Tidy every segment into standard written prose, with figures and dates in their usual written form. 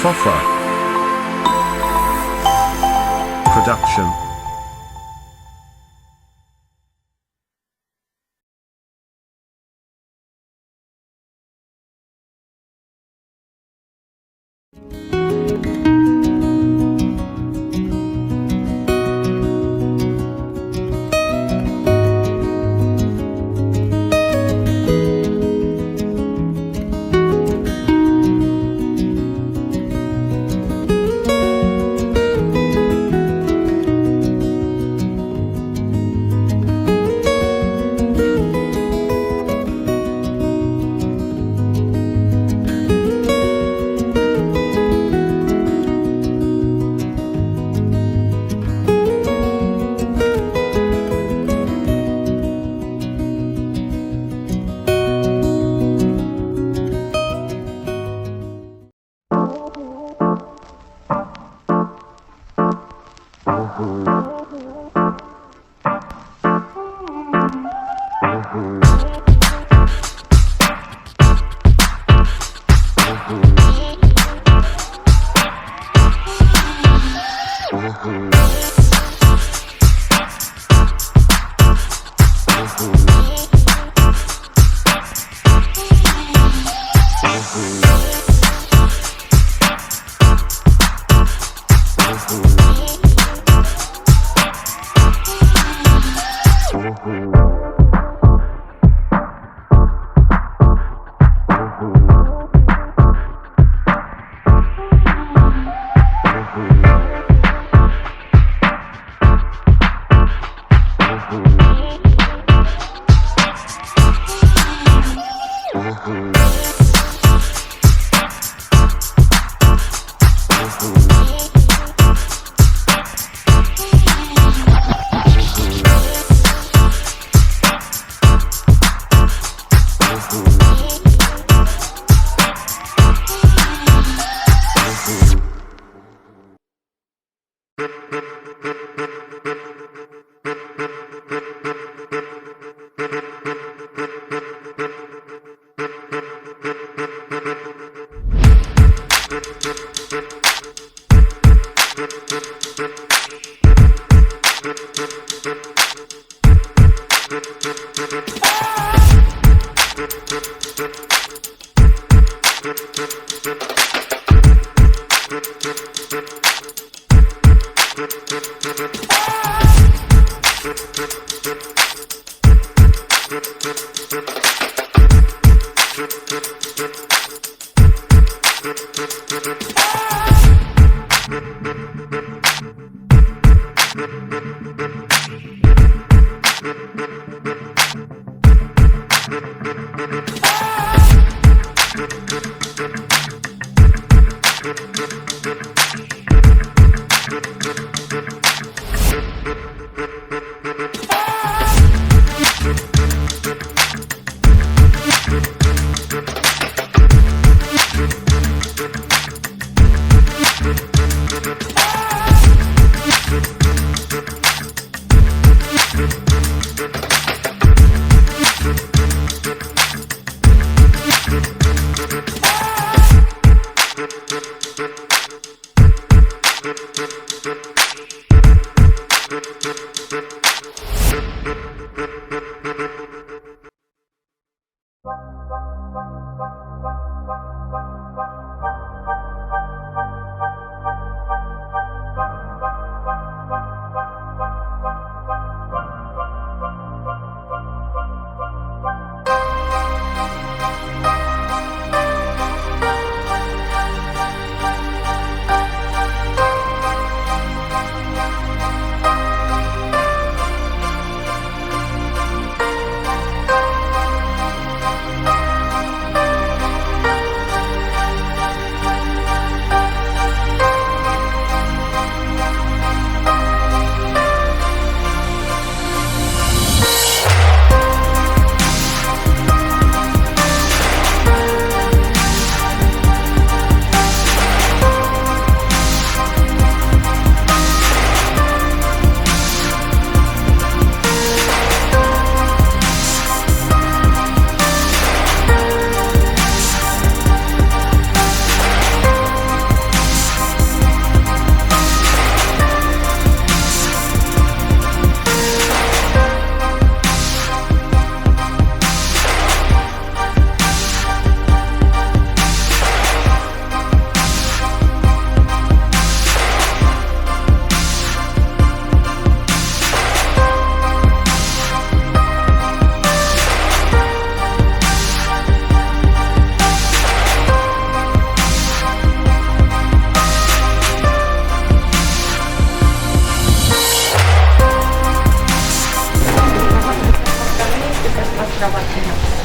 Sofa Production.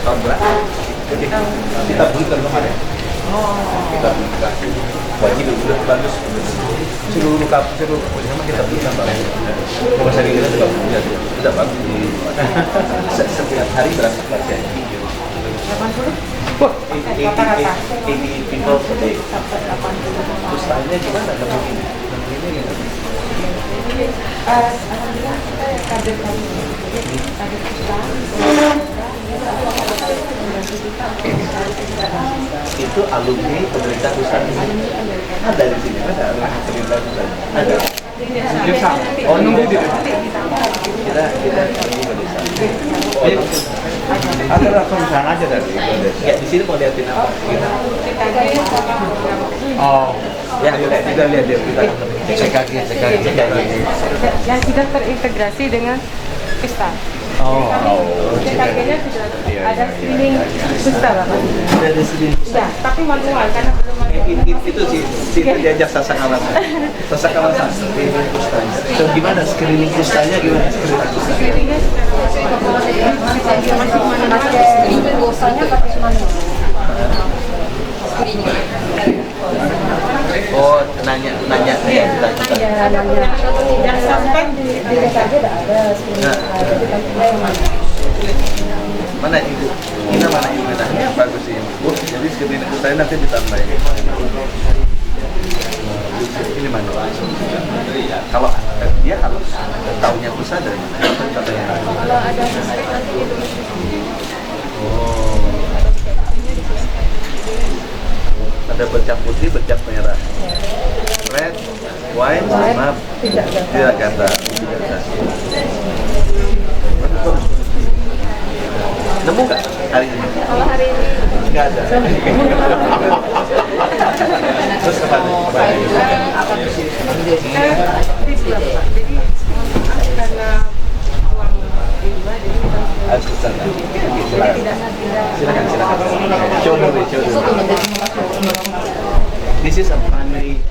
Tahun berapa? Kita belikan kemarin. Kita belikan. Wajib udah bagus. Seluruh sama kita belikan Pak. Rumah sakit kita juga punya, sudah bagus di setiap hari berapa pasien? 80. Wah, ini people today. Terus tanya gimana kamu ini? Alhamdulillah kita kader kami, kader kita. Itu alumni pemerintah pusat. Ada di sini, ada alumni pemerintah pusat. Ada. Oh, nunggu di desa. Kita nunggu ke desa. Ada langsung sana aja dari desa. Ya, di sini mau lihatin apa? Oh, ya, kita lihat dia kita cek kaki. Yang sudah terintegrasi dengan Pesta. Oh. CKG-nya sudah ada screening Pesta, Bapak. Ada sini. Ya, tapi manual karena belum ada. Itu sih diajak sasakawan. Sasakawan screening pustanya. So gimana screening pustanya gimana screening pustanya? Screening dosanya pakai manual. Oh, nanya. Yang sampai di DKG ada screening. Mana ibu? Ini mana ibu? Ini bagus sih. Jadi screening pustanya nanti ditambahin. Ini mana? Kalau dia harus tahunya pusat dari mana? Katanya. Kalau ada listrik nanti itu. Oh. Ada bercak putih, bercak merah. Red, white, sama tidak ganda. Nemu nggak hari ini? Kalau hari ini Nggak ada. Terus kemana? apa di jadi karena uang di luar jadi Harus ke sana. Silakan. Show dulu. This is a primary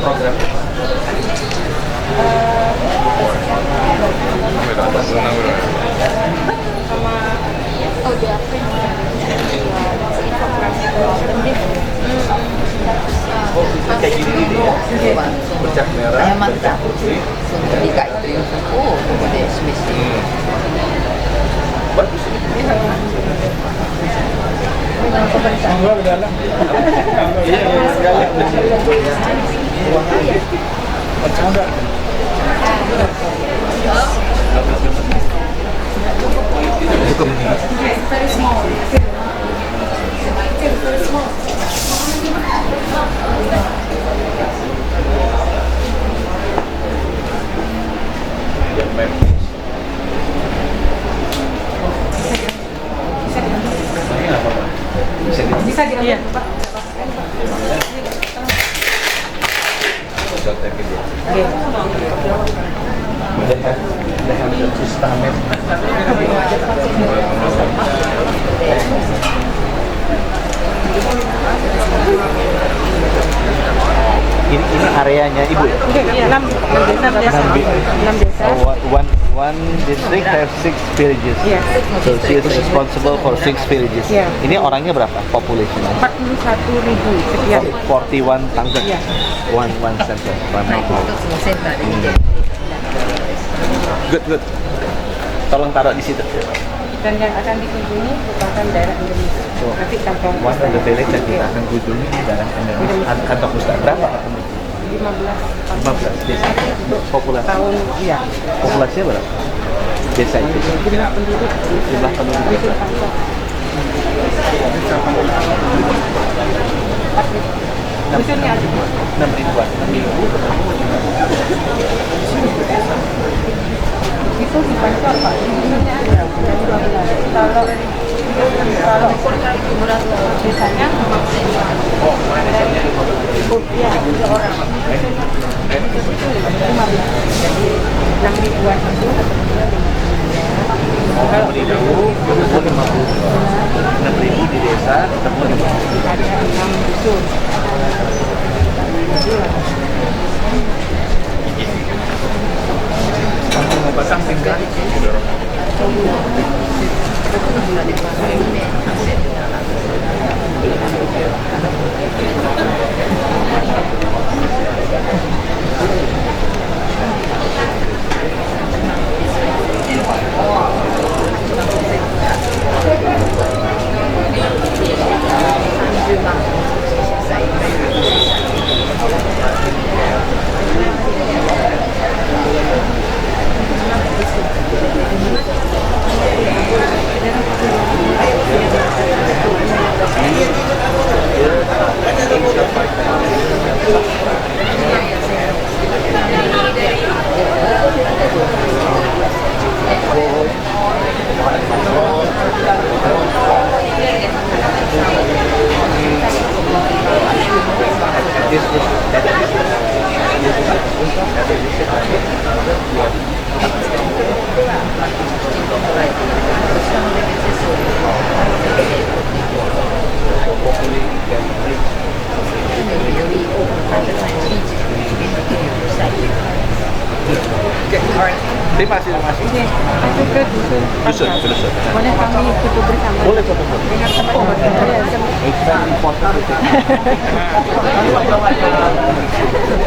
program. Oh, kayak gini ya. Bercak merah, bercak putih. Oh, kemudian semestinya. Bagus ini. bisa diambil Pak. Ini areanya ibu ya? Iya, 6 desa. One district have 6 villages. Yes. So she is responsible for 6 villages. Yeah. Ini orangnya berapa? Population? 41.000 sekian. 41,000. Yeah. One center. Good. Tolong taruh di situ. Dan yang akan dikunjungi merupakan daerah Indonesia. Nanti kantong One of the village yang kita akan kunjungi di daerah Indonesia. Kantong Pusat berapa Pak? 15 desa. Populasi. tahun, iya. Populasinya berapa? Desa itu. Jumlah penduduk. Jumlah penduduk. Di kantong. 6 ribuan. Itu di Pancor Pak. Kalau desanya ya 3 orang. 15. Jadi 6 ribuan itu Kalau di Dawu, ketemu 6.000 di desa, ketemu 50. ada 6 dusun. Langsung mau pasang tingkat. でまあ有名なセルナなんです。30万小さいぐらい。Terima kasih, terima kasih. Oke, itu ke dusun. Dusun, ke dusun. Boleh kami foto bersama? Boleh foto. Dengan teman-teman. Ya,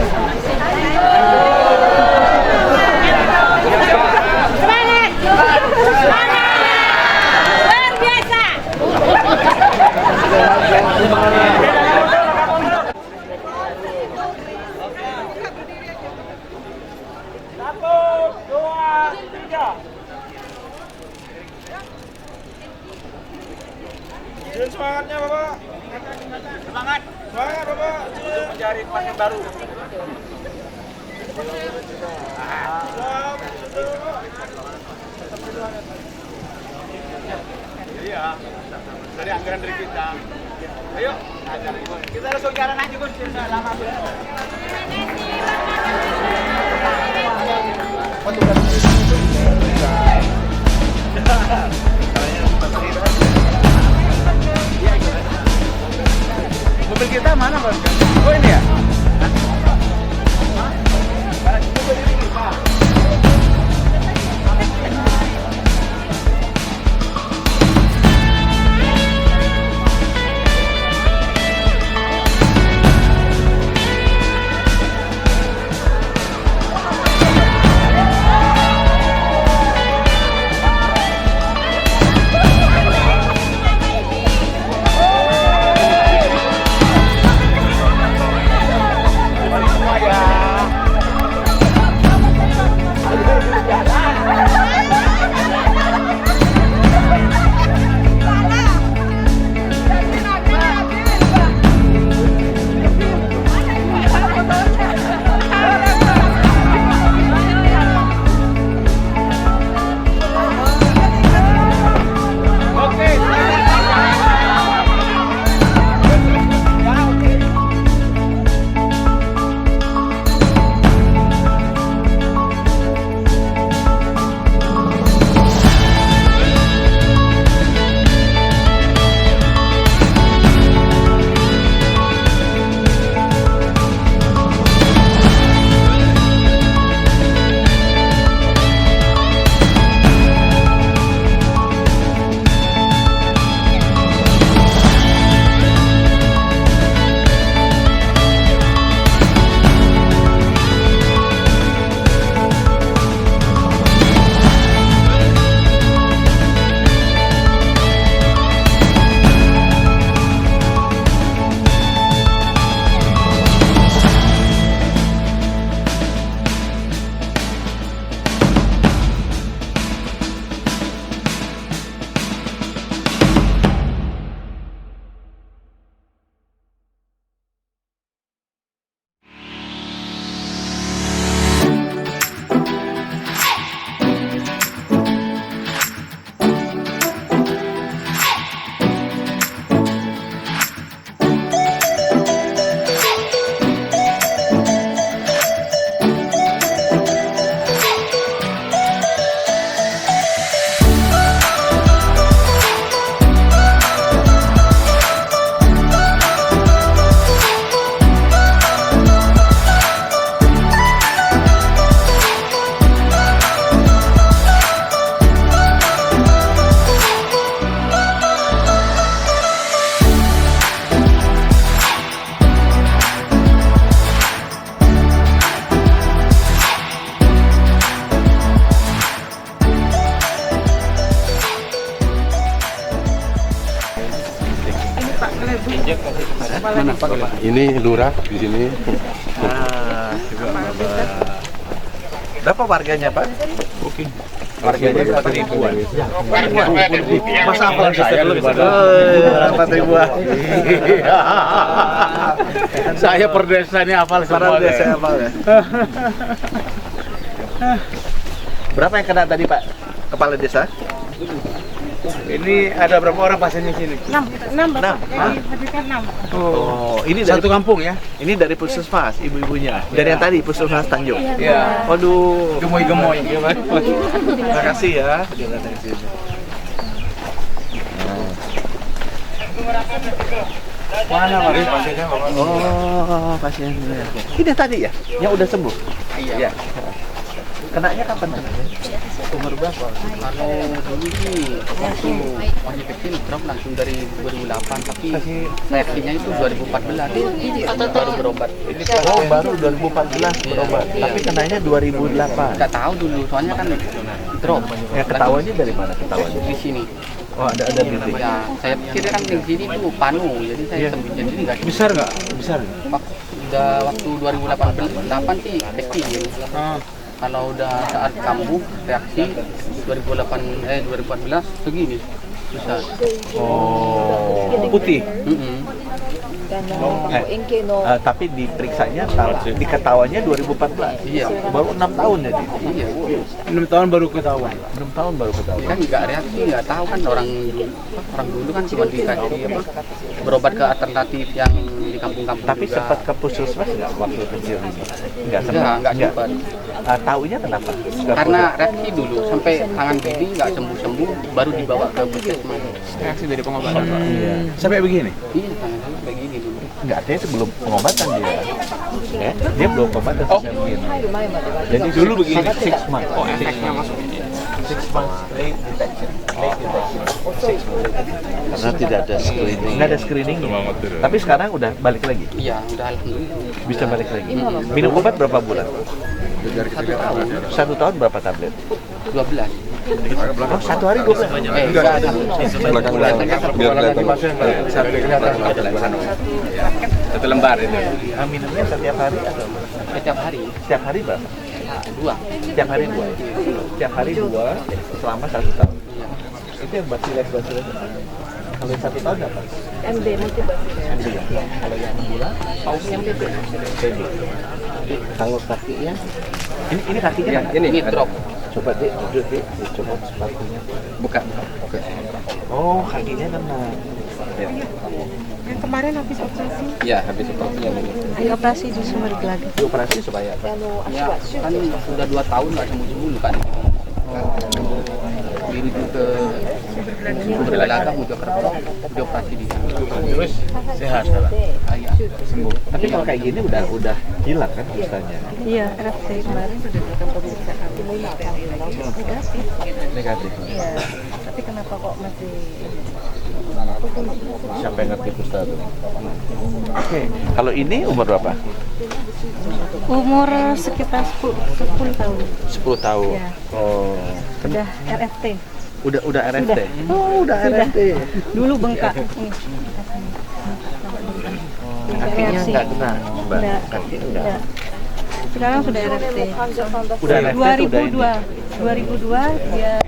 sama. Semangat! Semangat! Luar biasa! Semangatnya Bapak. Semangat. Semangat Bapak. Untuk mencari pasien baru. Iya. Dari anggaran dari kita. Ayo. Kita langsung jalan aja Gus. Lama mobil kita mana Bang? Oh ini ya? Mana Pak? Ini lurah di sini. Berapa warganya Pak? Oke. Warganya berapa ribuan? Masa hafal saya lu bisa? 4 ribuan. Saya per desa ini hafal semua. Desa hafal ya. Berapa yang kena tadi Pak? Kepala desa? Ini ada berapa orang pasiennya sini? 6 Bapak. Hadirkan 6. Oh, ini dari Satu kampung ya? Ini dari puskesmas ibu-ibunya. Dari yang tadi puskesmas Tanjung. Iya. Waduh. Gemoy-gemoy. Terima kasih ya. Mana Pak? Pasiennya Bapak? Oh, pasiennya. Ini tadi ya? Yang udah sembuh? Iya. Kenanya kapan? Umur berapa? Kalau dulu sih waktu masih kecil drop langsung dari 2008 tapi reaksinya itu 2014 baru berobat. Oh, baru 2014 berobat. Tapi kenanya 2008. Nggak tahu dulu soalnya kan drop. Ya ketahuannya dari mana ketahuannya? Di sini. Oh, ada bintik. Ya saya pikir kan di sini tuh panu jadi saya sembunyi jadi nggak. Besar nggak? Besar. Udah waktu 2008 sih kecil. Kalau udah saat kambuh reaksi 2014 segini besar. Oh, putih. Tapi diperiksanya salah. Diketahuannya 2014. Iya. Baru 6 tahun jadi. Iya. 6 tahun baru ketahuan. 6 tahun baru ketahuan. Kan nggak reaksi nggak tahu kan orang dulu kan cuma dikasih berobat ke alternatif yang di kampung-kampung. Tapi juga. sempat ke puskesmas nggak waktu kecil ini? Nggak sempat. Taunya kenapa? Karena reaksi dulu sampai tangan bibi nggak sembuh baru dibawa ke puskesmas. Reaksi dari pengobatan. Iya. Sampai begini? Iya tangan saya kayak gini dulu. Nggak, artinya sebelum pengobatan dia. Ya, dia belum pengobatan. Jadi Dulu begini. 6 months. Oh, efeknya masuk. 6 months late detection. Karena tidak ada screening. Nggak ada screening. Tapi sekarang udah balik lagi. Iya udah alhamdulillah. Bisa balik lagi. Minum obat berapa bulan? 1 tahun 1 tahun berapa tablet? 12. Oh, 1 hari 12. Enggak ada. Satu lembar itu. Minumnya setiap hari atau Setiap hari setiap hari berapa? 2. Setiap hari 2. Setiap hari 2 selama 1 tahun. Itu yang basilex. Kalau yang 1 tahun apa? MB motivasi. MB ya. Kalau yang 6 bulan? Yang BB. BB. Kalau kakinya, Ini kakinya kan? Ini drop. coba deh, duduk deh, coba sepatunya. Buka. Oh, kakinya kena. Ya. Yang kemarin habis operasi. Iya, habis operasi yang ini. Dioperasi di Sumber Geladi. Dioperasi supaya apa? Ya, kan sudah 2 tahun nggak sembuh-sembuh kan. Dirujuk ke Sumber Geladi Mojokerto, dioperasi di sana. Terus sehat sekarang. Iya. Sembuh. Tapi kalau kayak gini udah hilang kan kustanya? Iya, RFT kemarin sudah dilakukan pemeriksaan. Negatif. Negatif. Iya. Tapi kenapa kok masih Siapa yang ngerti kusta tuh? Oke. Kalau ini umur berapa? umur sekitar 10 tahun. 10 tahun. Iya. Oh. Sudah RFT. Udah RFT. Sudah. Oh, udah Sudah. RFT. Dulu bengkak. Nih. Kakinya Reaksi. enggak kena, Mbak. Enggak. Kaki enggak. Enggak. Sekarang sudah RFT. Udah RFT tuh udah ini. 2002 dia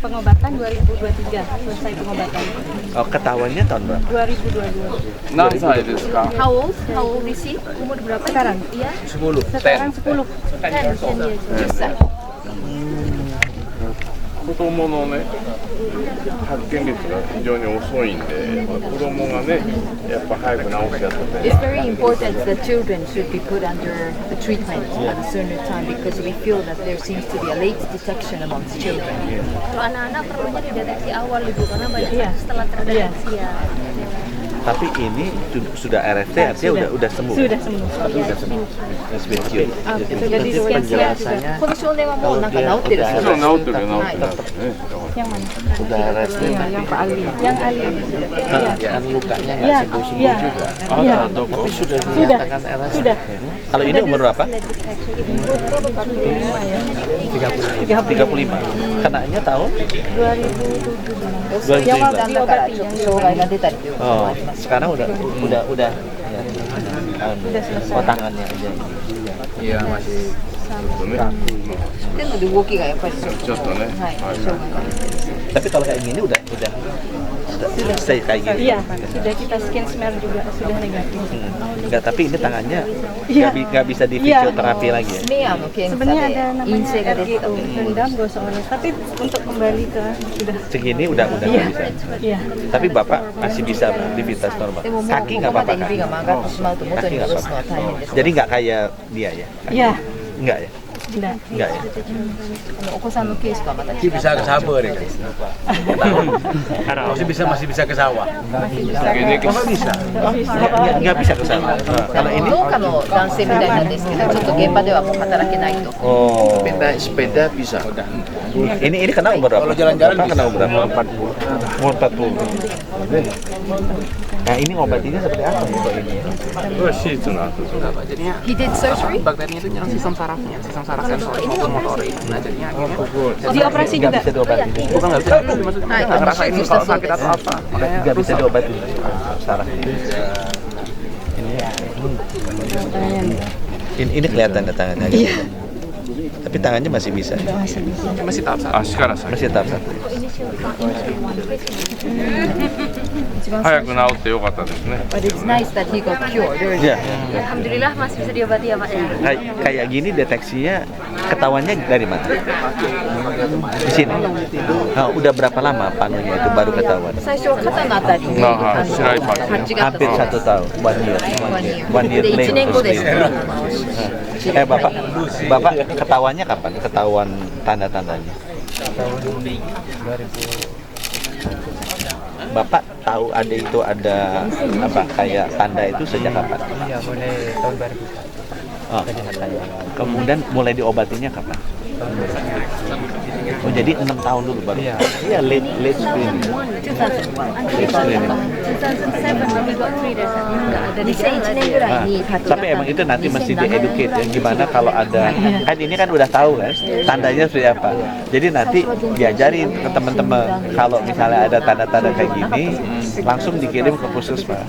pengobatan 2023 selesai pengobatan. Oh, ketahuannya tahun berapa? 2022. How old is he? Umur berapa Sekarang? Iya. 10. Sekarang 10. 10 子供のね、発見率が非常に遅いんで、子供がね、やっぱ早く治しちゃってて。 It's very important that children should be put under the treatment at a sooner time because we feel that there seems to be a late detection amongst children. Untuk anak-anak perlunya dideteksi awal ibu karena banyak Iya. setelah terdeteksi ya. Tapi ini sudah RFT artinya udah sembuh. Sudah sembuh. Tapi udah sembuh. Has been cured. Sudah di scan penjelasannya この少年はもうなんか治ってるそう治です。ってる治ってるね。 Yang mana? Udah RFT, Yang Pak Ali. Yang Ali. Iya. kan lukanya nggak Iya. sembuh-sembuh Iya. juga. Iya. Tapi sudah Sudah. dinyatakan RFT. Sudah. Kalau ini umur berapa? 35. Kenanya tahun 2007. 2007. Yang diobati. 障害が出たりということもあります。sekarang udah ya. Oh, tangannya aja. Iya, masih 手の動きがやっぱりちょっとちょっとね、はい、はい障害があってですね。 Tapi kalau kayak gini udah stay kayak gini. Iya, sudah kita skin smear juga sudah negatif. Enggak, tapi ini tangannya Iya. nggak bisa di Iya. fisioterapi lagi ya. スメアの検査 Sebenarnya ada で陰 namanya 性が出てた RGO, rendam gosok oles. Tapi untuk kembali ke sudah. Segini udah nggak Iya, bisa. iya. Tapi bapak masih bisa beraktivitas normal. でももう Kaki こ nggak こま apa-apa で kan? 指が曲がってしまうと元に戻すのは大変です。 Jadi nggak kayak dia ya? Iya, Nggak ya? enggak. Nggak ya? お子さんのケースとはまた違 Iya, う。 bisa ke sabar ya masih bisa ke sawah. bisa. Nggak bisa ke sana. Kalau ini 農家の男性みたいなんですけど、ちょっと現場ではもう働けないと。 oh. Sepeda bisa. Ini kena umur berapa? Kalau jalan-jalan Bapak kena umur berapa? 40. Umur 40. Nah, ini ngobatinya seperti apa ya kalau ini? これはシーツの後 jadinya He did surgery? bakterinya itu nyerang sistem sarafnya, sistem saraf sensorik maupun motorik. Nah jadinya akhirnya Dioperasi Nggak juga. bisa diobatin. bukan nggak bisa, maksudnya Nah, nggak ngerasain itu kalau bisa sakit atau apa. Makanya Nggak bisa rusak. diobatin saraf. Ini kelihatan tangannya. Iya. Tapi tangannya masih bisa. Masih tahap satu. 足から先 Masih tahap 1. 早く治ってよかったですね But it's nice that he got cured. Iya. Alhamdulillah masih bisa diobati ya Pak ya. Kayak gini deteksinya ketahuannya dari mana? Di sini. Nah, udah berapa lama panunya itu baru ketahuan? 最初は肩のあたりにあはい白いパッチパッチがあった Hampir 1 tahun. 1 year. 1 year で1年後です。 Bapak ketahuannya kapan? Ketahuan tanda-tandanya? Bapak tahu ada itu ada apa kayak tanda itu sejak kapan? Iya, mulai tahun baru. Oh. Kemudian mulai diobatinya kapan? Oh, jadi 6 tahun dulu baru? Iya, late screening. 2007 when we got treated nggak ada di 2001年ぐらいに Tapi emang itu nanti mesti di-educate ya, gimana kalau ada, kan ini kan udah tahu kan, tandanya seperti apa. Jadi nanti diajarin ke teman-teman, kalau misalnya ada tanda-tanda kayak gini, langsung dikirim ke puskesmas,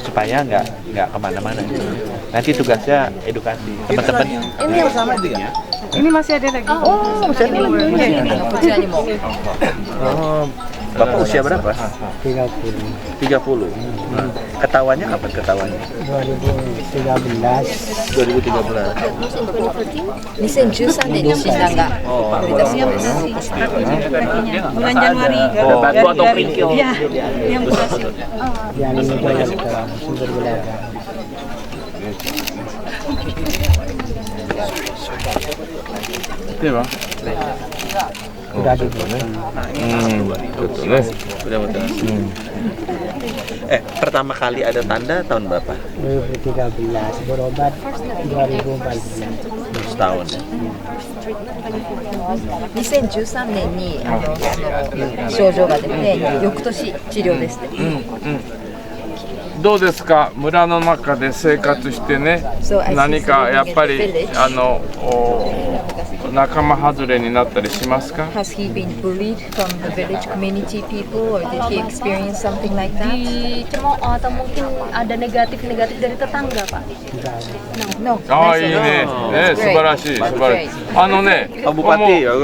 supaya nggak kemana-mana. Nanti tugasnya edukasi teman-teman. Ini yang sama juga. Ini masih ada lagi. Oh, masih ada lagi. こちらにも Oh, Bapak usia berapa? 30. Nah, ketahuannya kapan ketahuannya? 2013. 2013年に診断が取り出します。 Bulan Januari. Oh, batu atau kerikil. Iya, yang operasi. Ini bang Udah gitu nih. Betul nih Udah betul. Pertama kali ada tanda tahun berapa? 2013, berobat 2014. Setahun ya. 2013年にその症状が出て、翌年治療ですって。どうですか村の中で生活してね何かやっぱり仲間外れになったりしますか Has he been bullied from the village community people, or did he experience something like that? dicemooh atau mungkin ada negatif dari tetangga Pak. No. ああいいね素晴らしい素晴らしいね Pak Bupati ya.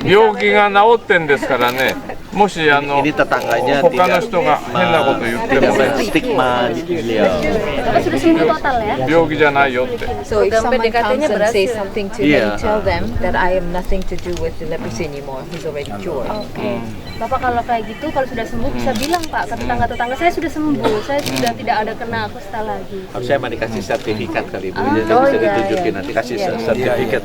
病気が治ってんですからねもし Ini tetangganya 他の人が変なこと言っても stigma beliau. Tapi sudah sembuh total ya. 病気じゃないよって So if someone PDKT-nya comes and berhasil. says something to Iya. him, tell them that I have nothing to do with the leprosy anymore. He's already cured. Bapak kalau kayak gitu, kalau sudah sembuh bisa bilang Pak ke tetangga-tetangga, saya sudah sembuh, saya sudah tidak ada kena kusta lagi. Harusnya mau dikasih sertifikat kali Bu. Jadi bisa ditunjukin nanti kasih sertifikat.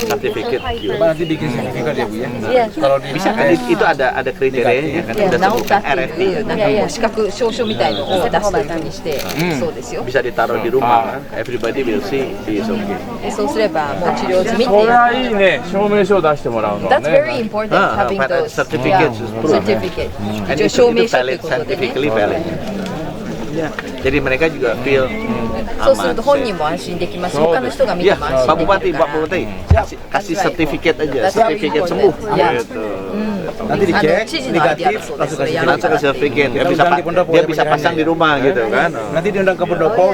Sertifikat. Nanti bikin sertifikat ya Bu ya. Iya. Kalau di Bisa kan itu ada kriterianya kan いや udah 治 sembuh った kan っていう RFP なんかもう資格証書みたいのを出すというふうにして、そうですよ。 bisa ditaruh di rumah kan. Everybody will see he is okay. でそうすればもう治療済みっていう。それはいいね証明書を出してもらうのは That's ね very important having but those certificates is proof. certificate. And 一応証明 itu 書ってい valid, うことでね。 scientifically valid. Ya, jadi mereka juga feel そうする aman. と本人も安心できますし、他の人が見て Ya, も安 Pak 心できる Bupati から。 kasih sertifikat aja, That's very sertifikat important. sembuh. Ya. Gitu. Nanti dicek negatif langsung kasih sertifikat. Dia bisa pasang di rumah gitu kan. Nanti diundang ke pendopo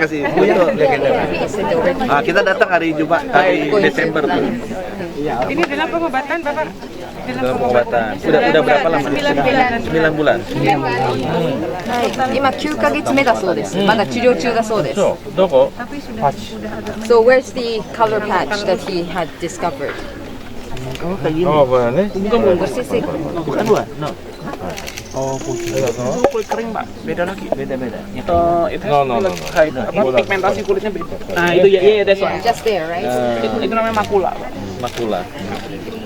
kasih foto legenda. Kita datang hari Jumat, hari Desember tuh. Ini dalam pengobatan Bapak? Dalam pengobatan. Udah berapa lama? 9 bulan. 今9ヶ月目だそうです。まだ治療中だそうです。どこ So where's the color patch that he had discovered? Oh,これね Bukan dua. No. Kulit kering Pak, beda lagi. Beda. Itu No. pigmentasi kulitnya beda. Nah itu ya, that's why. Just there, right? Itu namanya makula Pak. Makula.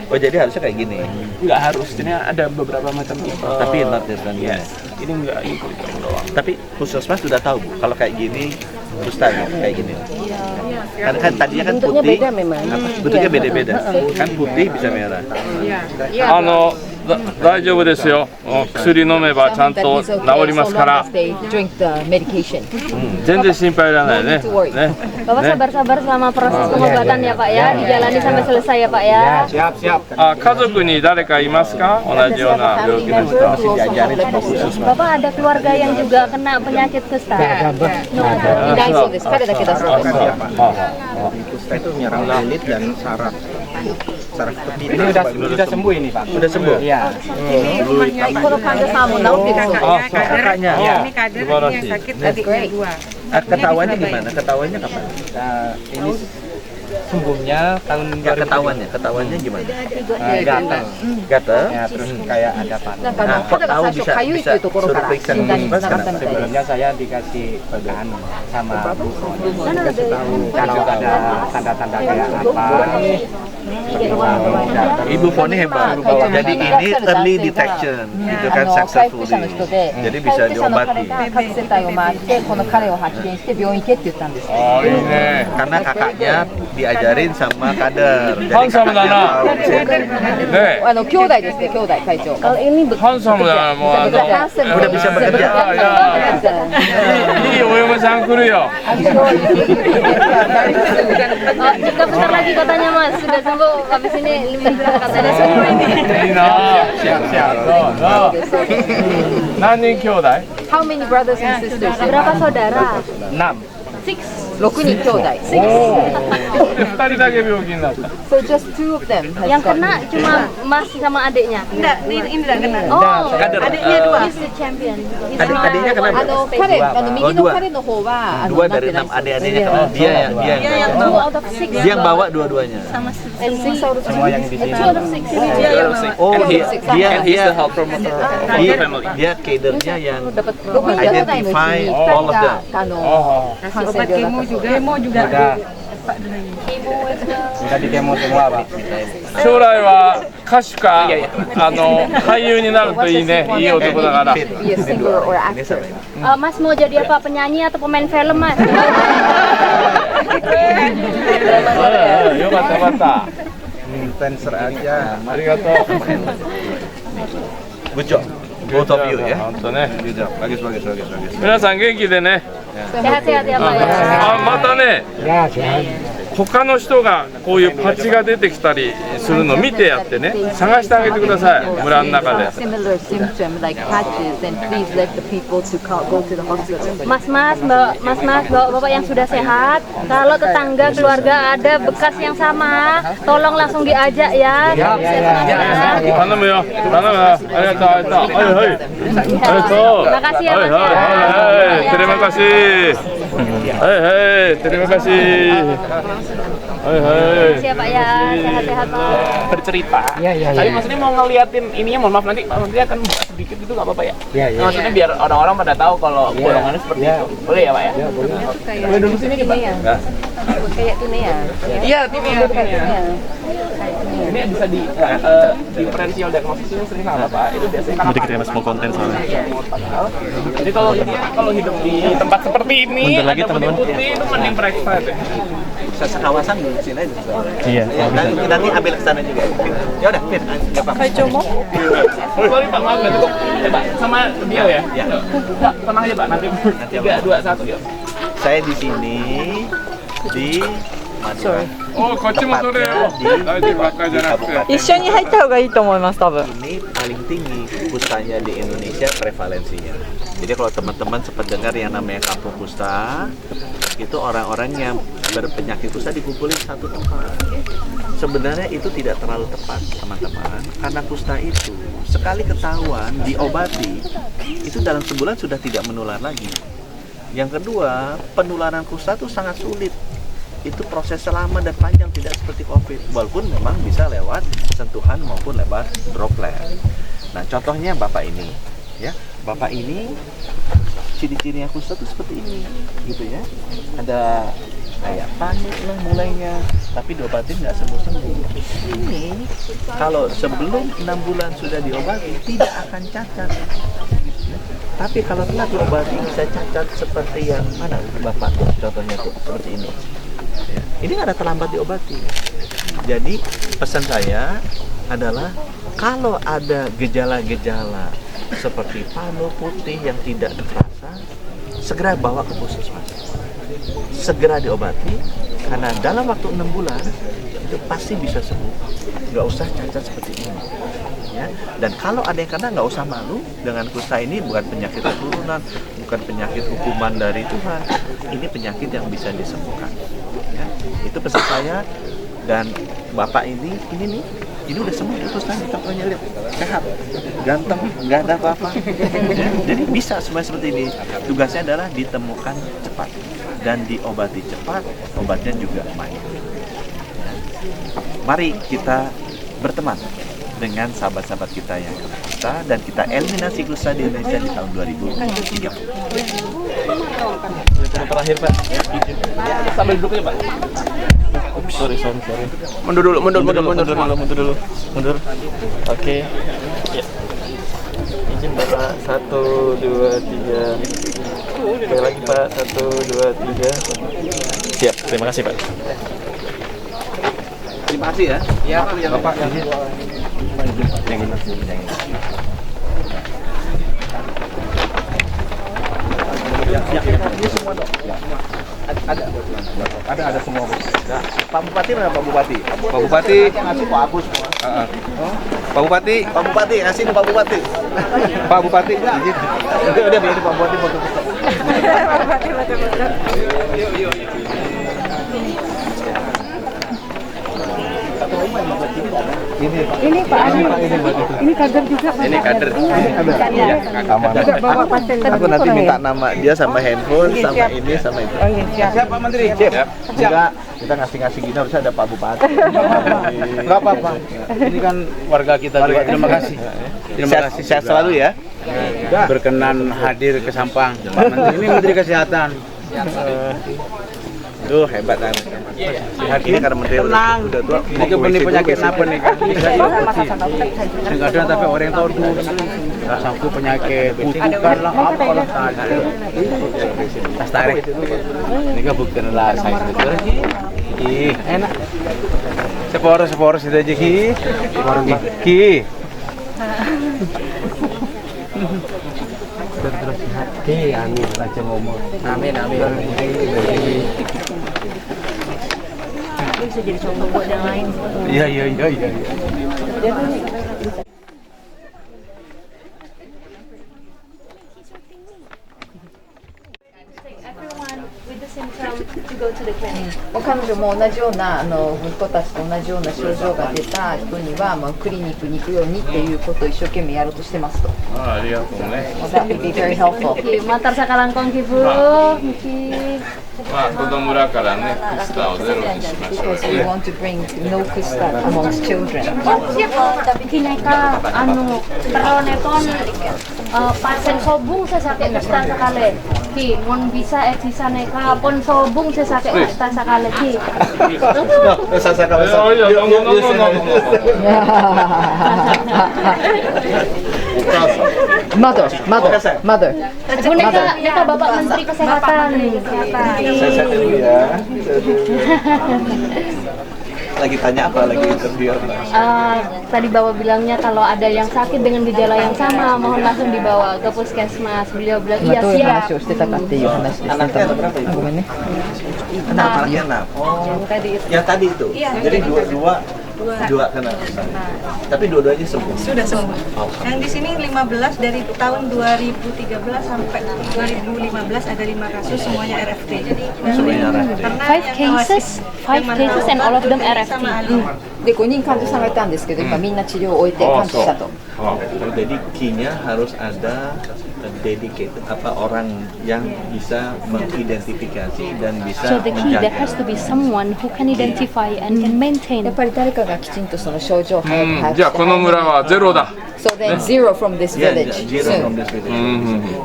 Oh jadi harusnya kayak gini. Nggak harus, ini ada beberapa macam tipe. Tapi not this one. Yes, ini nggak ini kulit kering doang. Tapi puskesmas sudah tahu Bu, kalau kayak gini kusta kayak gini. Karena kan tadinya kan Bentuknya putih. beda memang. Bentuknya beda-beda. Kan putih bisa merah. 大丈夫ですよ。薬飲めばちゃんと治りますから。 They drink the medication. 全然心配いらないね。 Bapak sabar-sabar selama proses pengobatan ya Pak ya, dijalani sampai selesai ya Pak ya. Siap. 家族に誰かいますか？同じような病気の人。 Bapak ada keluarga yang juga kena penyakit kusta? Tidakそうです。彼だけだそうです。 Kusta itu menyerang kulit dan saraf seperti ini sudah sembuh ini Pak. Udah sembuh? Iya. この患者さんも治ってるそうです。 Kakaknya. Ini kader yang sakit adiknya dua. Ketahuannya gimana? Ketahuannya kapan? Ini sembuhnya tahun Ketahuannya gimana? gatal. Gatel? Ya, terus kayak ada panas. Nah, kok tahu bisa suruh periksa mas kenapa? Sebelumnya saya dikasih bagan sama dikasih tahu kalau ada tanda-tanda kayak apa. Ibu Foni hebat. Jadi ini early detection, itu kan successfully. Jadi bisa diobati. 各世帯を回ってこの彼を発見して病院行けって言ったんです。 いいね。 Karena kakaknya diajarin sama kader. Jadi ハンサムだ kakaknya な。 tahu. ね。 兄弟ですね、兄弟会長。Kalau ini ハンサムだな。もうUdah bisa bekerja. いいお嫁さん来るよ。 Jika bentar lagi katanya Mas sudah sembuh, habis ini katanya sembuh ini. いいな。何人兄弟？ How many brothers and sisters? Berapa saudara? 6人兄弟。 2人だけ病気になった。 So just 2 of them has Yang gotten- kena cuma Mas sama adiknya. Enggak, ini enggak kena. Oh, Adiknya dua. he's the champion. He's Adiknya kenapa? 彼、右の彼の方は、 Dua dari 6 adik-adiknya kena. Dia yang 2 out of 6. dia yang bawa dua-duanya. And 6 out of 6. Semua yang di sini. 2 out of 6. Oh, dia health promoter. dia kadernya yang 6人じゃないのうちに2 all 人 of が them. 感染病だった。 Kemo juga. Sudah di kemo semua Pak. 将来は歌手か俳優になるといいね。いい男だから。 Be a singer or actor. Mas mau jadi apa? Penyanyi atau pemain film Mas? よかったよかった。 Influencer aja. ありがとう。 Good job. Both of you ya. 本当ね。 Good job. Bagus. 皆さん元気でね。 Sehat-sehat ya Pak ya. またね。他の人がこういうパッチが出てきたりするの見てやってね、探してあげてください、村の中で。 Similar symptom like patches, and please let the people to go to the hospital. Mas-mas, bapak yang sudah sehat, kalau tetangga keluarga ada bekas yang sama, tolong langsung diajak ya. 頼むよ、頼むよ。ありがとう、ありがとう。はいはい。ありがとう。 Terima kasih ya Mas ya. Hai, terima kasih. Hai, terima kasih. Hai. Siapa ya, sehat-sehat Pak. Bercerita. Tapi maksudnya mau ngeliatin ininya, mohon maaf nanti akan buka sedikit itu nggak apa-apa ya? Maksudnya biar orang-orang pada tahu kalau bolongannya seperti itu. Boleh ya Pak ya? Boleh dulu sini kita. Kayak tunea. Iya, tinea. Ini bisa di differential diagnosisnya sering salah Pak. Itu biasanya kan. Kita mas mau konten soalnya. Jadi kalau hidup di tempat seperti ini ada putih-putih itu mending periksa deh. Sekawasan di sini aja. Iya. Nanti ambil ke sana juga. Ya udah, Fit. Enggak apa-apa. Kayak cowok. Sorry Pak, maaf nanti kok. Coba sama dia ya. Iya. Tenang aja Pak, nanti 3, 2, 1 yuk. Saya di sini di kemaduan. Oh, こっちもそれよ。大事ばっかりじゃなくて。一緒に入った方がいいと思います、多分。Ini paling tinggi kustanya di Indonesia prevalensinya. Jadi kalau teman-teman sempat dengar yang namanya kampung kusta, itu orang-orang yang berpenyakit kusta dikumpulin satu tempat. Sebenarnya itu tidak terlalu tepat, teman-teman, karena kusta itu sekali ketahuan diobati, itu dalam sebulan sudah tidak menular lagi. Yang kedua, penularan kusta itu sangat sulit. Itu prosesnya lama dan panjang, tidak seperti COVID, walaupun memang bisa lewat sentuhan maupun lewat droplet. Nah, contohnya bapak ini, ya, bapak ini ciri-cirinya kusta itu seperti ini, gitu ya. Ada kayak panik lah mulainya, tapi diobatin nggak sembuh-sembuh. Ini kalau sebelum 6 bulan sudah diobati tidak akan cacat. Tapi kalau telah diobati bisa cacat seperti yang mana bapak contohnya tuh seperti ini. Ya. Ini nggak ada terlambat diobati. Jadi pesan saya adalah kalau ada gejala-gejala seperti panu putih yang tidak terasa, segera bawa ke puskesmas. Segera diobati, karena dalam waktu 6 bulan itu pasti bisa sembuh. Nggak usah cacat seperti ini. Ya. Dan kalau ada yang kena, nggak usah malu. Dengan kusta ini bukan penyakit keturunan, bukan penyakit hukuman dari Tuhan. Ini penyakit yang bisa disembuhkan. Ya. Itu pesan saya. Dan bapak ini nih, ini udah sembuh kustanya, contohnya lihat, sehat, ganteng, nggak ada apa-apa. Ya. Jadi bisa semua seperti ini. Tugasnya adalah ditemukan cepat dan diobati cepat, obatnya juga main. Ya. Mari kita berteman dengan sahabat-sahabat kita yang kena kusta dan kita eliminasi kusta di Indonesia di tahun 2030. Terakhir Pak, sambil duduk ya Pak. Sorry. Mundur dulu. Oke. Ya. Izin Bapak, 1, 2, 3. Sekali lagi Pak, 1, 2, 3. Siap, terima kasih Pak. Terima kasih ya. Iya Pak. Bapak izin. Yang ini. Ini semua dok. Ada semua. Nah, Pak Bupati mana Pak Bupati? Pak Bupati ngasih Pak Agus semua. Pak Bupati ngasih Pak Bupati. Pak Bupati izin. Udah biar Pak Bupati foto. Pak Bupati foto. Yuk. Ini Pak Adi, ini kader juga Pak. Ini kader. Aku nanti minta nama dia sama handphone, sama ini, sama itu. Oh iya, siap Pak Menteri. Siap. Enggak, kita ngasih gini harusnya ada Pak Bupati. Enggak apa-apa. Ini kan warga kita juga. Terima kasih. Sehat selalu ya. Berkenan hadir ke Sampang. Pak Menteri ini Menteri Kesehatan. Tuh hebat kan. Sehat ini karena menteri Tenang. udah tua. Ini kebenih penyakit apa nih kan? Kadang tapi orang yang tahu dulu sangku penyakit kutukan lah apalah tadi. Tas tarik. Ini kan bukan lah saya sebenarnya. Ih, enak. Seporos itu aja ki. Ki. Terus hati amin aja ngomong. Amin. Bisa jadi contoh buat yang lain. Iya. With the symptom to go to the clinic. 彼女も同じような子たちと同じような症状が出た人にはクリニックに行くようにっていうことを一生懸命やろうとしてますと。ありがとうね。That would be very helpful. Matar sa kalangkong kibu. Miki. まあ子供らからね、クスタをゼロにしましょう。 Because we want to bring no kusta amongst children. Tapi kineka peronepon pasien sobung sa sakit kusta sakali. Ki mon bisa eksisa neka pon sobung sa sakit kusta sakali ki. Mother. Ibu neka Bapak Menteri Kesehatan. Saya dulu ya. lagi tanya apa lagi interview apa? Tadi Bapak bilangnya kalau ada yang sakit dengan gejala yang sama, mohon langsung dibawa ke puskesmas. Beliau bilang iya どういう siap. 話をしてたかっていう話でしてた Anaknya berapa itu? ごめんね Anaknya 6. Oh, yang tadi itu. Jadi dua kena. Tapi dua-duanya sembuh. Sudah sembuh. Yang di sini 15 dari tahun 2013 sampai 2015 ada 5 kasus semuanya RFT. Semuanya RFT. Five cases and all of them RFT. で5人患者さんがいたんですけど今みんな治療を終えて完治したと Jadi key-nya harus ada dedicated orang yang bisa mengidentifikasi dan bisa So the key, there menjaga. has to be someone who can identify and can maintain. やっぱり誰かがきちんとその症状を早く把握してじゃあこの村はゼロだ。 So then zero from this Ya, village zero from this village.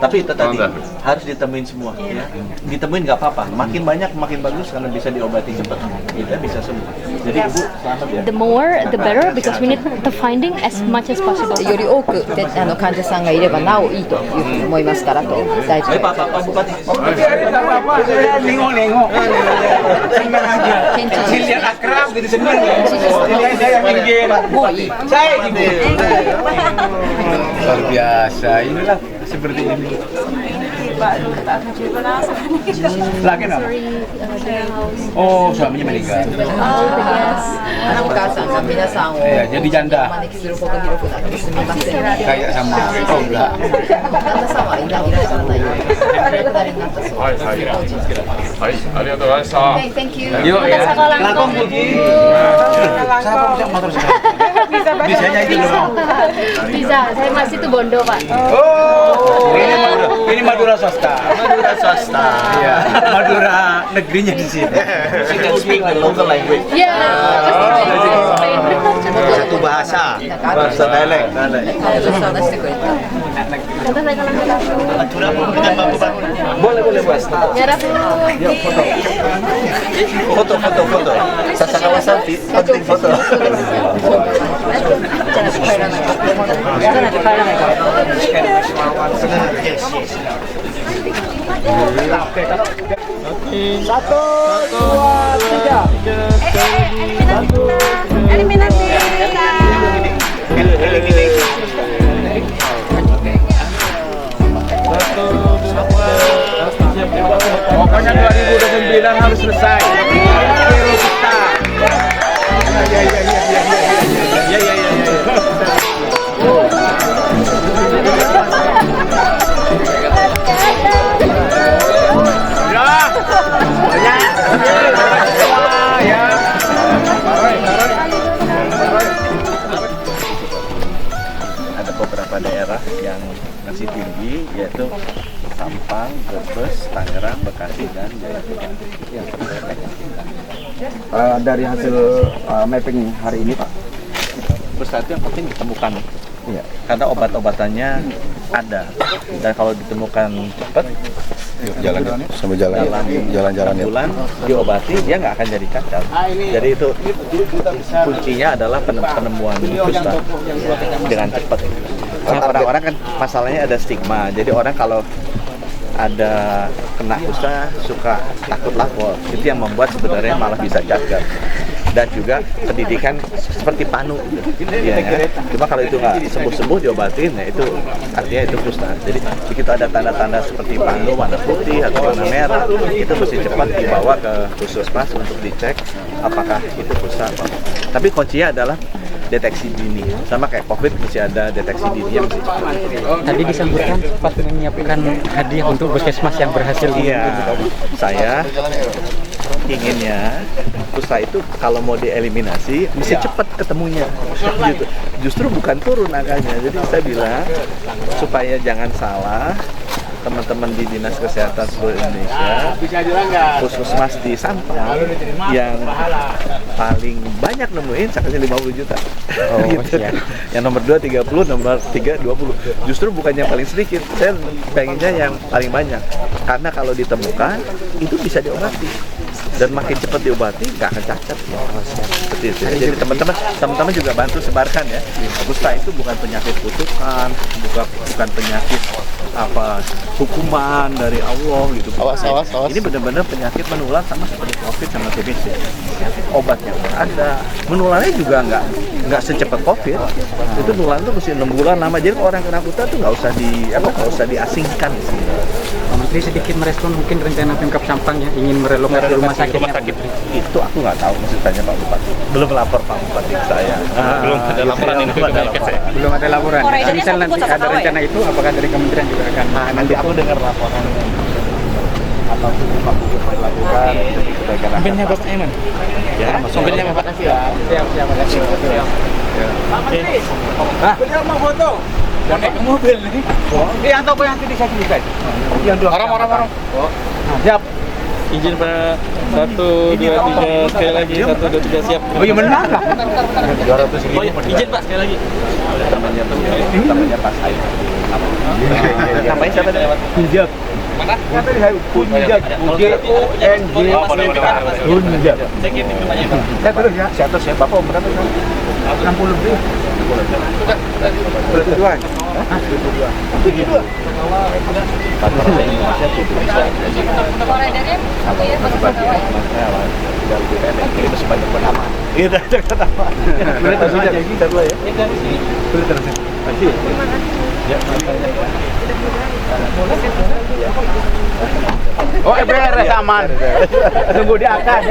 Tapi itu tadi harus ditemuin semua. Ya. Ditemuin nggak apa-apa. Makin banyak makin bagus karena bisa diobati cepat. Kita bisa sembuh. Jadi ibu selamat ya. The more, the better, because we need the finding as much as possible. より多くで患者さんがいればなおいいというふうに思いますからと大事 Pak Bupati. Apa-apa, saya nengok-nengok. Senang aja. Lihat akrab gitu senang. Saya minggir. Saya gitu. Luar biasa. Inilah seperti ini. Lagi apa? Oh, suaminya meninggal. お母さんが皆さんを Ya, jadi お janda. 招きするほど広くなってすみません Kayak sama. Oh, enggak. 旦那さんはいらっしゃらないようですお亡くなりになったそうはいはいはい、ありがとうございました。 Thank you Yuk ya. Sekolah Langkong pergi. Siapa bisa motor sekarang? Bisanya itu loh. Bisa, saya masih tuh Bondo Pak. Oh, ini Madura swasta. Madura swasta. Iya, Madura negerinya di sini. She can speak the local language. Ya, Satu bahasa. Bahasa dialek. 彼女と話してくれた Boleh Mas. Nyarap Yuk foto. Foto. Sasakawa selfie. Penting foto. じゃなく帰らないじゃなく帰らないから Pokoknya 2029 harus selesai. Hero kita. Ada beberapa daerah yang masih tinggi, yaitu Sampang, Brebes, Tangerang, Bekasi, dan Jayapura. Dari hasil mapping hari ini, Pak. Pusat yang penting ditemukan, karena obat-obatannya ada, dan kalau ditemukan cepat, jalan sambil jalan-jalan ya. bulan diobati, dia nggak akan jadi cacat. Jadi itu kuncinya adalah penemuan kusta dengan cepat. Karena orang-orang kan masalahnya ada stigma, jadi orang kalau ada kena kusta suka takut lapor, itu yang membuat sebenarnya malah bisa cacat. Dan juga pendidikan seperti panu gitu. Ya, cuma kalau itu nggak sembuh-sembuh diobatin, ya itu artinya itu kusta. Jadi begitu ada tanda-tanda seperti panu warna putih atau warna merah, itu mesti cepat dibawa ke puskesmas untuk dicek apakah itu kusta apa. Tapi kuncinya adalah deteksi dini, sama kayak COVID mesti ada deteksi dini yang mesti cepat. Tadi disebutkan cepat menyiapkan hadiah untuk puskesmas yang berhasil. Iya, saya inginnya kusta itu kalau mau dieliminasi mesti cepat ketemunya. Justru bukan turun angkanya. Jadi saya bilang supaya jangan salah, teman-teman di Dinas Kesehatan seluruh Indonesia, puskesmas di Sampang yang paling banyak nemuin sakitnya 50 juta. Gitu. Yang nomor 2 30, nomor 3 20. Justru bukan yang paling sedikit. Saya pengennya yang paling banyak. Karena kalau ditemukan itu bisa diobati. dan makin cepat diobati nggak akan cacat. Seperti itu. Jadi teman-teman juga bantu sebarkan ya. Kusta itu bukan penyakit kutukan, bukan penyakit hukuman dari Allah gitu. Awas. Ini benar-benar penyakit menular sama seperti COVID sama TBC. Obatnya udah ada. Menularnya juga nggak secepat COVID. Itu nular tuh mesti 6 bulan lama. Jadi kalau orang kena kusta tuh nggak usah diasingkan. Pak Menteri sedikit merespon mungkin rencana Pemkab Sampang ya ingin merelokasi rumah sakit. Itu aku nggak tahu, mesti tanya Pak Bupati. Belum lapor Pak Bupati ke saya. Belum ada laporan ini. Belum ada laporan. Kalau misal nanti ada rencana itu, apakah dari kementerian juga akan? Nanti aku dengar laporan apa Pak Bupati lakukan demi kebaikan rakyat. Sumbernya Bapak Eman. Ya, sumbernya Bapak. Siap. Beliau mau foto. Mau naik ke mobil nih. Yang toko yang tadi saya ceritakan. Yang dua. Orang. Siap. Izin Pak. 1, 2, 3 sekali lagi. 1, 2, 3 siap. Oh iya benar lah. 200.000. Oh, izin Pak sekali lagi. Namanya Pak Said. Namanya siapa lewat? Punjab. Mana? Yang tadi saya Punjab. UNJ. Punjab. Saya kirim rumahnya Pak. Saya terus ya. Saya terus ya. Bapak umur berapa? 60 lebih. Bertujuan. 72. Oh, beres aman. Tunggu di atas.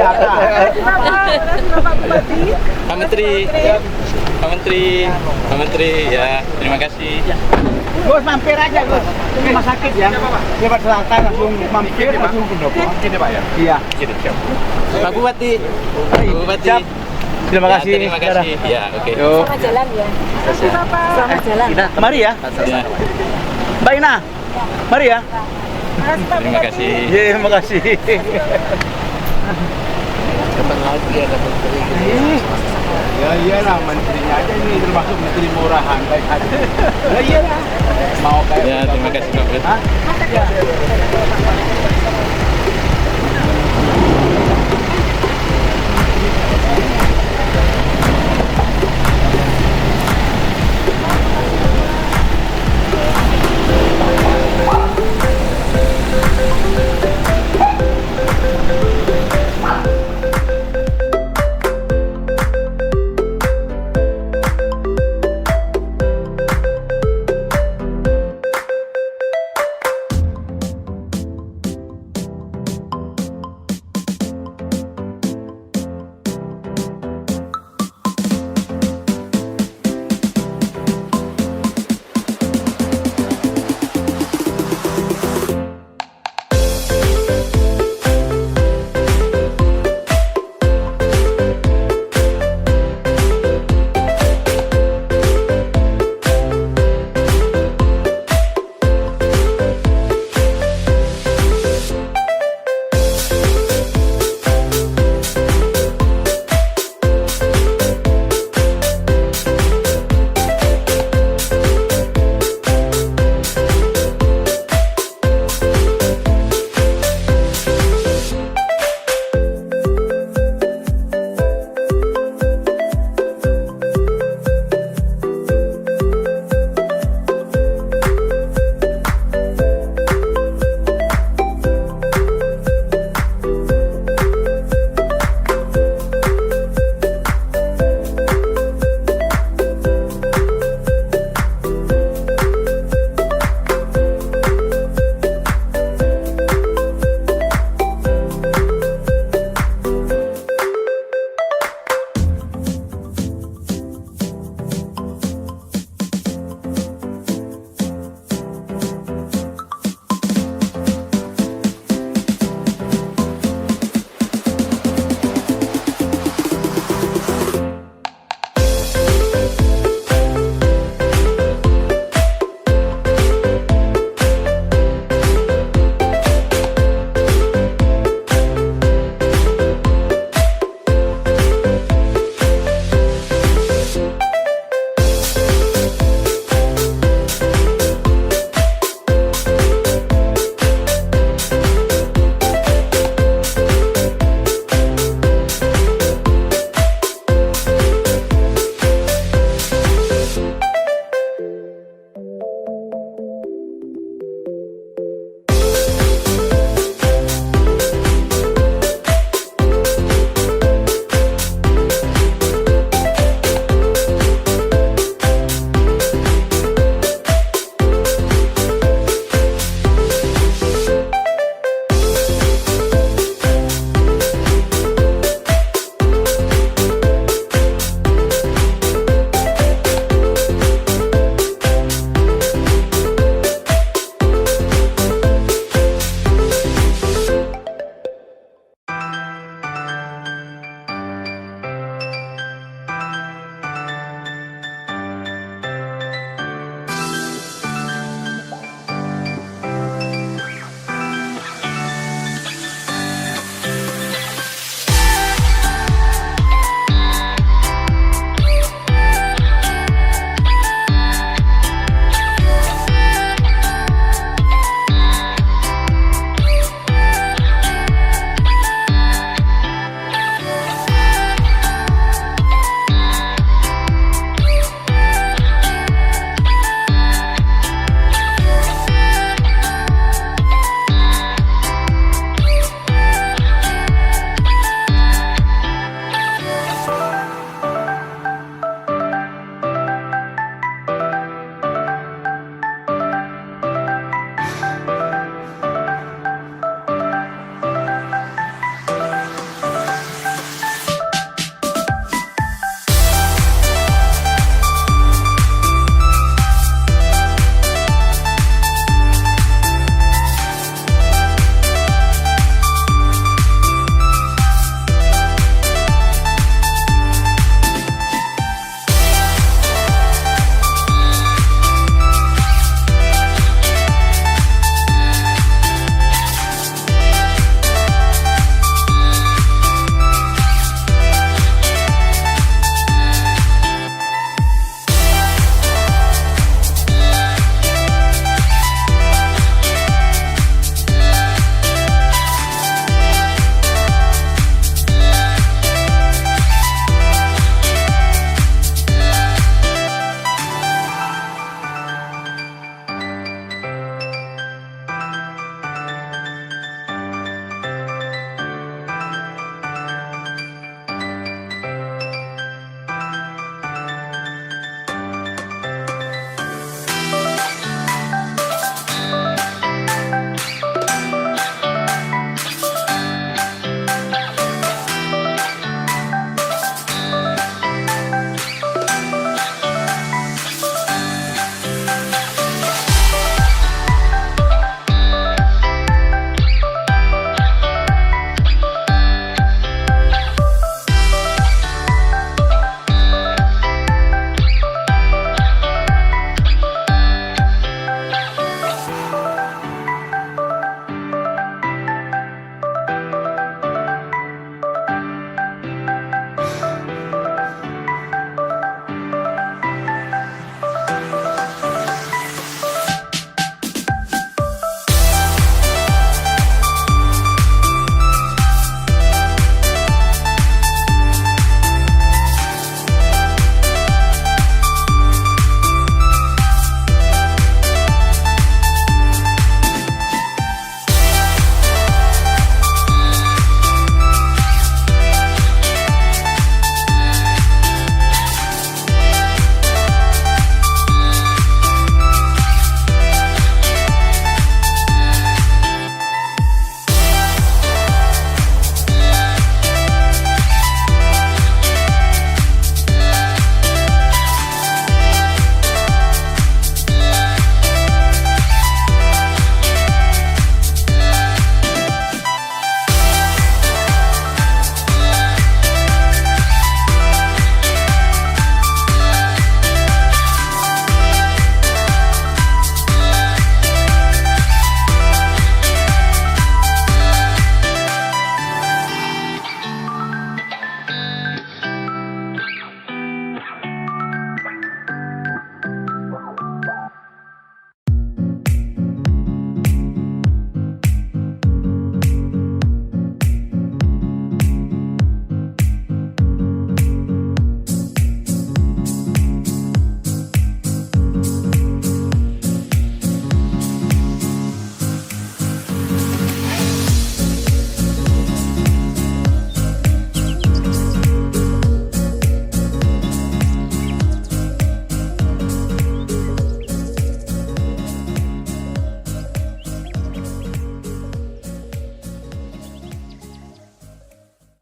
Pak Menteri, ya terima kasih. Gus mampir aja Gus, rumah sakit ya. Lewat selatan langsung mampir langsung pendopo. Mungkin ya Pak ya? Iya. Siap. Pak Bupati. Siap. Terima kasih. Terima kasih. Ya, oke. Selamat jalan ya. Kasih Bapak. Selamat jalan. Mari ya. Mbak Ina. Mari ya. Terima kasih. Iya, terima kasih. Kapan lagi ada menteri? Ya iyalah menterinya aja ini termasuk menteri murahan baik hati. Ya iyalah. Mau kayak Ya, terima kasih Pak Bupati. Ya.